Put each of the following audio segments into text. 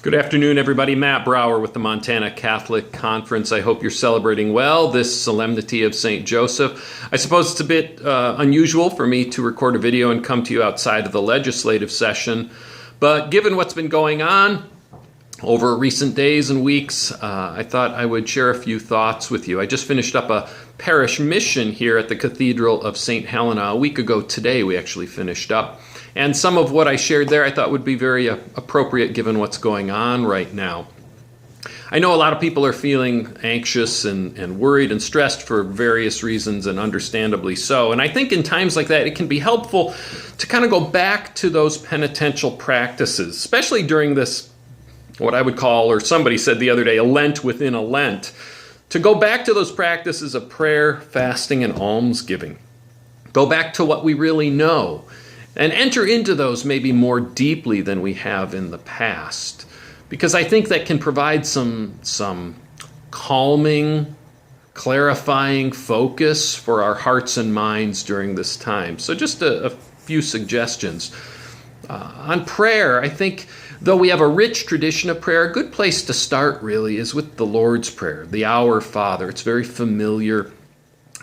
Good afternoon, everybody. Matt Brower with the Montana Catholic Conference. I hope you're celebrating well this Solemnity of St. Joseph. I suppose it's a bit unusual for me to record a video and come to you outside of the legislative session, but given what's been going on over recent days and weeks, I thought I would share a few thoughts with you. I just finished up a parish mission here at the Cathedral of St. Helena. A week ago today we actually finished up. And some of what I shared there I thought would be very appropriate given what's going on right now. I know a lot of people are feeling anxious and worried and stressed for various reasons, and understandably so. And I think in times like that it can be helpful to kind of go back to those penitential practices, especially during this, what I would call, or somebody said the other day, a Lent within a Lent. To go back to those practices of prayer, fasting, and almsgiving. Go back to what we really know. And enter into those maybe more deeply than we have in the past. Because I think that can provide some calming, clarifying focus for our hearts and minds during this time. So just a few suggestions. On prayer, I think, though we have a rich tradition of prayer, a good place to start really is with the Lord's Prayer, the Our Father. It's very familiar.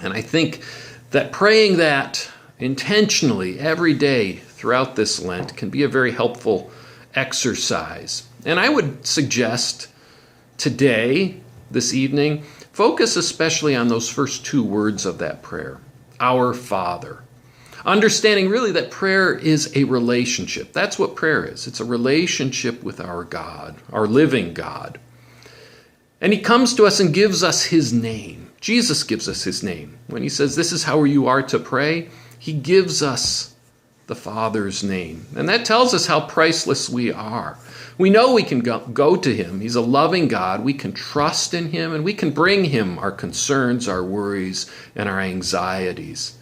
And I think that praying that intentionally every day throughout this Lent can be a very helpful exercise. And I would suggest today, this evening, focus especially on those first two words of that prayer, Our Father. Understanding really that prayer is a relationship. That's what prayer is. It's a relationship with our God, our living God. And He comes to us and gives us His name. Jesus gives us His name. When He says, this is how you are to pray, He gives us the Father's name. And that tells us how priceless we are. We know we can go to Him. He's a loving God. We can trust in Him, and we can bring Him our concerns, our worries, and our anxieties.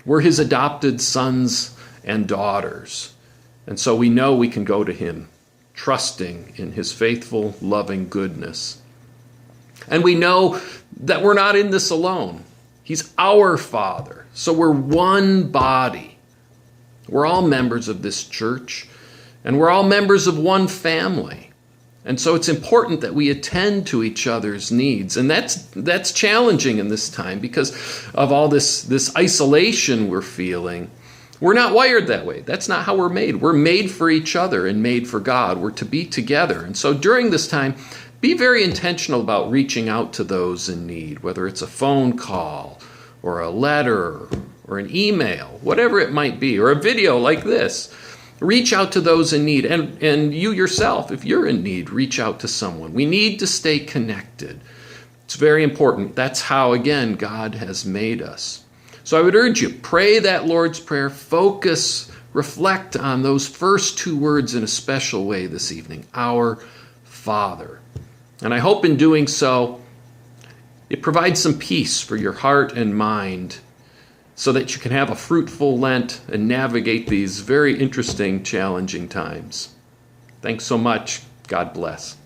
We're His adopted sons and daughters. And so we know we can go to Him, trusting in His faithful, loving goodness. And we know that we're not in this alone. He's our Father. So we're one body. We're all members of this church, and we're all members of one family. And so it's important that we attend to each other's needs. And that's challenging in this time because of all this isolation we're feeling. We're not wired that way. That's not how we're made. We're made for each other and made for God. We're to be together. And so during this time, be very intentional about reaching out to those in need, whether it's a phone call or a letter or an email, whatever it might be, or a video like this. Reach out to those in need. And you yourself, if you're in need, reach out to someone. We need to stay connected. It's very important. That's how, again, God has made us. So I would urge you, pray that Lord's Prayer. Focus, reflect on those first two words in a special way this evening, Our Father. And I hope in doing so, it provides some peace for your heart and mind so that you can have a fruitful Lent and navigate these very interesting, challenging times. Thanks so much. God bless.